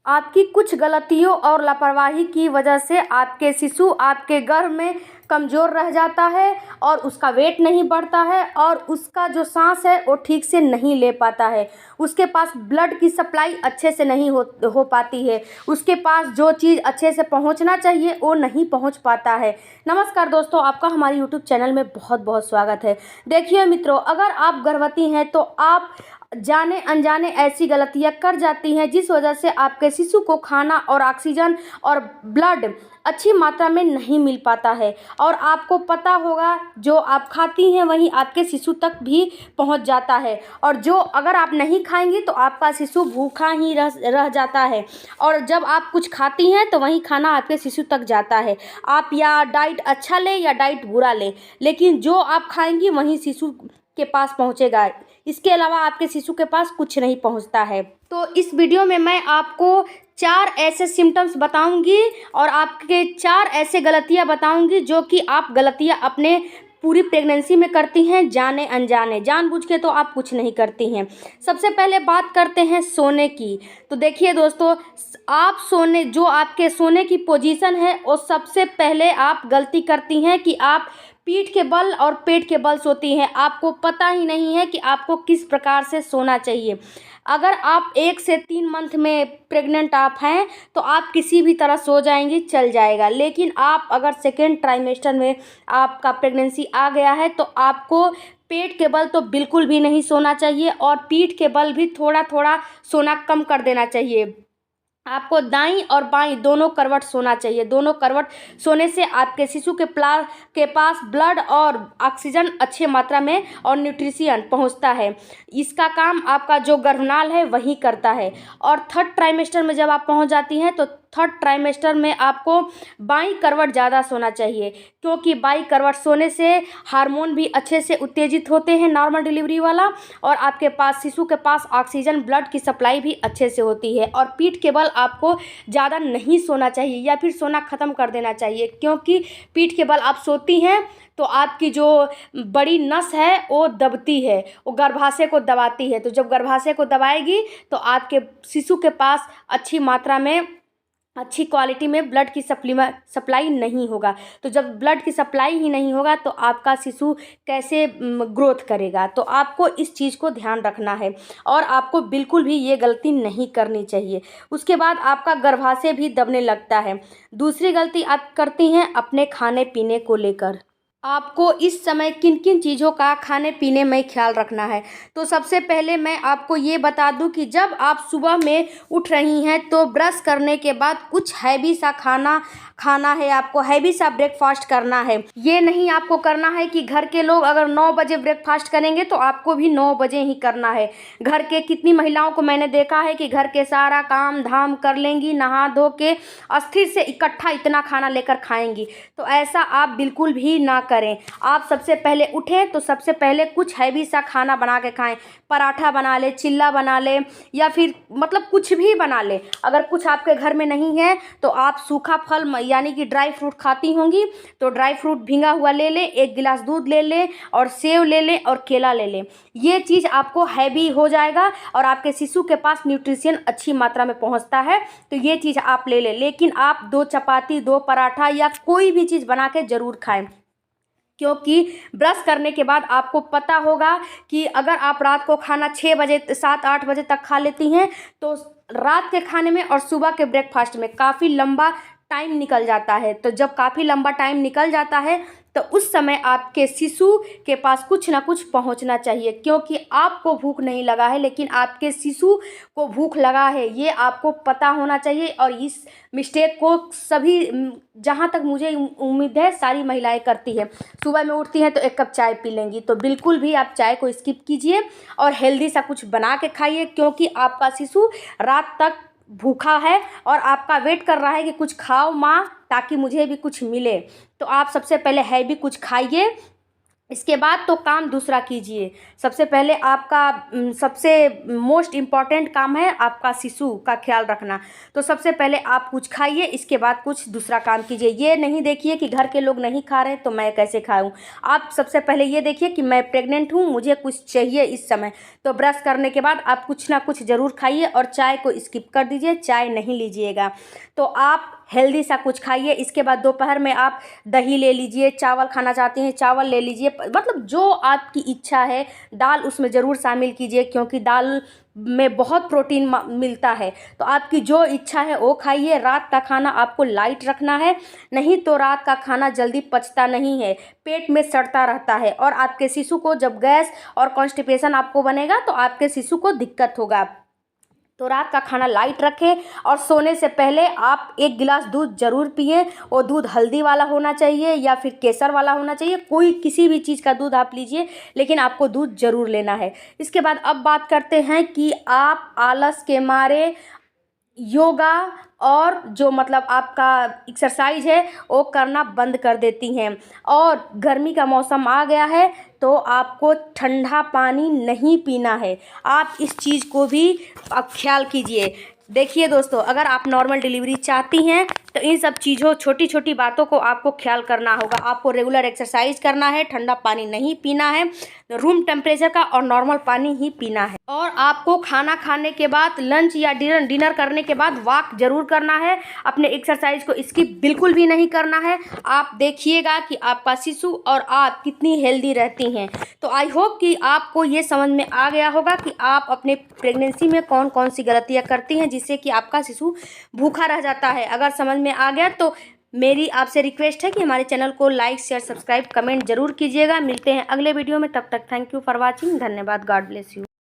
आपकी कुछ गलतियों और लापरवाही की वजह से आपके शिशु आपके गर्भ में कमज़ोर रह जाता है और उसका वेट नहीं बढ़ता है और उसका जो सांस है वो ठीक से नहीं ले पाता है। उसके पास ब्लड की सप्लाई अच्छे से नहीं हो पाती है। उसके पास जो चीज़ अच्छे से पहुंचना चाहिए वो नहीं पहुंच पाता है। नमस्कार दोस्तों, आपका हमारे यूट्यूब चैनल में बहुत बहुत स्वागत है। देखिए मित्रों, अगर आप गर्भवती हैं तो आप जाने अनजाने ऐसी गलतियां कर जाती हैं जिस वजह से आपके शिशु को खाना और ऑक्सीजन और ब्लड अच्छी मात्रा में नहीं मिल पाता है। और आपको पता होगा, जो आप खाती हैं वही आपके शिशु तक भी पहुंच जाता है। और जो अगर आप नहीं खाएंगी तो आपका शिशु भूखा ही रह जाता है। और जब आप कुछ खाती हैं तो वही खाना आपके शिशु तक जाता है। आप या डाइट अच्छा लें या डाइट बुरा लें, लेकिन जो आप खाएंगी वही शिशु के पास पहुंचेगा। इसके अलावा आपके शिशु के पास कुछ नहीं पहुंचता है। तो इस वीडियो में मैं आपको 4 ऐसे सिम्टम्स बताऊंगी और आपके 4 ऐसे गलतियां बताऊंगी जो कि आप गलतियां अपने पूरी प्रेगनेंसी में करती हैं, जाने अनजाने। जानबूझ के तो आप कुछ नहीं करती हैं। सबसे पहले बात करते हैं सोने की। तो देखिए दोस्तों, आप जो आपके सोने की पोजीशन है वो सबसे पहले आप गलती करती हैं कि आप पीठ के बल और पेट के बल सोती हैं। आपको पता ही नहीं है कि आपको किस प्रकार से सोना चाहिए। अगर आप 1 से 3 मंथ में प्रेग्नेंट आप हैं तो आप किसी भी तरह सो जाएंगी, चल जाएगा। लेकिन आप अगर सेकेंड ट्राइमेस्टर में आपका प्रेगनेंसी आ गया है तो आपको पेट के बल तो बिल्कुल भी नहीं सोना चाहिए और पीठ के बल भी थोड़ा थोड़ा सोना कम कर देना चाहिए। आपको दाईं और बाईं दोनों करवट सोना चाहिए। दोनों करवट सोने से आपके शिशु के पास ब्लड और ऑक्सीजन अच्छे मात्रा में और न्यूट्रिशन पहुंचता है। इसका काम आपका जो गर्भनाल है वही करता है। और थर्ड ट्राइमेस्टर में जब आप पहुंच जाती हैं तो थर्ड ट्राइमेस्टर में आपको बाईं करवट ज़्यादा सोना चाहिए, क्योंकि बाईं करवट सोने से हार्मोन भी अच्छे से उत्तेजित होते हैं, नॉर्मल डिलीवरी वाला, और आपके पास शिशु के पास ऑक्सीजन ब्लड की सप्लाई भी अच्छे से होती है। और पीठ के बल आपको ज़्यादा नहीं सोना चाहिए या फिर सोना ख़त्म कर देना चाहिए, क्योंकि पीठ के बल आप सोती हैं तो आपकी जो बड़ी नस है वो दबती है, वो गर्भाशय को दबाती है। तो जब गर्भाशय को दबाएगी तो आपके शिशु के पास अच्छी मात्रा में अच्छी क्वालिटी में ब्लड की सप्लाई नहीं होगा। तो जब ब्लड की सप्लाई ही नहीं होगा तो आपका शिशु कैसे ग्रोथ करेगा। तो आपको इस चीज़ को ध्यान रखना है और आपको बिल्कुल भी ये गलती नहीं करनी चाहिए। उसके बाद आपका गर्भाशय भी दबने लगता है। दूसरी गलती आप करती हैं अपने खाने पीने को लेकर। आपको इस समय किन किन चीज़ों का खाने पीने में ख्याल रखना है। तो सबसे पहले मैं आपको ये बता दूं कि जब आप सुबह में उठ रही हैं तो ब्रश करने के बाद कुछ हैवी सा खाना है। आपको हैवी सा ब्रेकफास्ट करना है। ये नहीं आपको करना है कि घर के लोग अगर 9 बजे ब्रेकफास्ट करेंगे तो आपको भी 9 बजे ही करना है। घर के कितनी महिलाओं को मैंने देखा है कि घर के सारा काम धाम कर लेंगी, नहा धो के अस्थिर से इकट्ठा इतना खाना लेकर खाएंगी। तो ऐसा आप बिल्कुल भी ना करें। आप सबसे पहले उठें तो सबसे पहले कुछ हैवी सा खाना बना के खाएं। पराठा बना ले, चिल्ला बना ले, या फिर मतलब कुछ भी बना ले। अगर कुछ आपके घर में नहीं है तो आप सूखा फल यानी कि ड्राई फ्रूट खाती होंगी तो ड्राई फ्रूट भींगा हुआ ले ले, 1 गिलास दूध ले ले और सेव ले ले और केला ले ले। ये चीज़ आपको हैवी हो जाएगा और आपके शिशु के पास न्यूट्रिशन अच्छी मात्रा में पहुंचता है, तो ये चीज़ आप ले ले। लेकिन आप 2 चपाती, 2 पराठा या कोई भी चीज़ बना के ज़रूर खाएं, क्योंकि ब्रश करने के बाद आपको पता होगा कि अगर आप रात को खाना 6 बजे 7-8 बजे तक खा लेती हैं तो रात के खाने में और सुबह के ब्रेकफास्ट में काफ़ी लंबा टाइम निकल जाता है। तो जब काफ़ी लंबा टाइम निकल जाता है तो उस समय आपके शिशु के पास कुछ ना कुछ पहुंचना चाहिए, क्योंकि आपको भूख नहीं लगा है लेकिन आपके शिशु को भूख लगा है, ये आपको पता होना चाहिए। और इस मिस्टेक को सभी, जहाँ तक मुझे उम्मीद है, सारी महिलाएं करती हैं। सुबह में उठती हैं तो 1 कप चाय पी लेंगी। तो बिल्कुल भी आप चाय को स्किप कीजिए और हेल्दी सा कुछ बना के खाइए, क्योंकि आपका शिशु रात तक भूखा है और आपका वेट कर रहा है कि कुछ खाओ माँ ताकि मुझे भी कुछ मिले। तो आप सबसे पहले हैवी कुछ खाइए इसके बाद तो काम दूसरा कीजिए। सबसे पहले आपका सबसे मोस्ट इम्पॉर्टेंट काम है आपका शिशु का ख्याल रखना। तो सबसे पहले आप कुछ खाइए, इसके बाद कुछ दूसरा काम कीजिए। ये नहीं देखिए कि घर के लोग नहीं खा रहे तो मैं कैसे खाऊं। आप सबसे पहले ये देखिए कि मैं प्रेग्नेंट हूँ, मुझे कुछ चाहिए इस समय। तो ब्रश करने के बाद आप कुछ ना कुछ ज़रूर खाइए और चाय को स्किप कर दीजिए, चाय नहीं लीजिएगा। तो आप हेल्दी सा कुछ खाइए। इसके बाद दोपहर में आप दही ले लीजिए, चावल खाना चाहते हैं चावल ले लीजिए, मतलब जो आपकी इच्छा है। दाल उसमें ज़रूर शामिल कीजिए क्योंकि दाल में बहुत प्रोटीन मिलता है। तो आपकी जो इच्छा है वो खाइए। रात का खाना आपको लाइट रखना है, नहीं तो रात का खाना जल्दी पचता नहीं है, पेट में सड़ता रहता है और आपके शिशु को जब गैस और कॉन्स्टिपेशन आपको बनेगा तो आपके शिशु को दिक्कत होगा। तो रात का खाना लाइट रखें और सोने से पहले आप 1 गिलास दूध ज़रूर पिएं। वो दूध हल्दी वाला होना चाहिए या फिर केसर वाला होना चाहिए, कोई किसी भी चीज़ का दूध आप लीजिए, लेकिन आपको दूध ज़रूर लेना है। इसके बाद अब बात करते हैं कि आप आलस के मारे योगा और जो मतलब आपका एक्सरसाइज है वो करना बंद कर देती हैं। और गर्मी का मौसम आ गया है तो आपको ठंडा पानी नहीं पीना है। आप इस चीज़ को भी ख्याल कीजिए। देखिए दोस्तों, अगर आप नॉर्मल डिलीवरी चाहती हैं तो इन सब चीज़ों छोटी छोटी बातों को आपको ख्याल करना होगा। आपको रेगुलर एक्सरसाइज करना है, ठंडा पानी नहीं पीना है, रूम टेम्परेचर का और नॉर्मल पानी ही पीना है। और आपको खाना खाने के बाद, लंच या डिनर करने के बाद वॉक जरूर करना है। अपने एक्सरसाइज को स्किप बिल्कुल भी नहीं करना है। आप देखिएगा कि आपका शिशु और आप कितनी हेल्दी रहती हैं। तो आई होप कि आपको ये समझ में आ गया होगा कि आप अपने प्रेगनेंसी में कौन कौन सी गलतियाँ करती हैं जिससे कि आपका शिशु भूखा रह जाता है। अगर समझ में आ गया तो मेरी आपसे रिक्वेस्ट है कि हमारे चैनल को लाइक, शेयर, सब्सक्राइब, कमेंट जरूर कीजिएगा। मिलते हैं अगले वीडियो में, तब तक थैंक यू फॉर वॉचिंग। धन्यवाद। God bless you.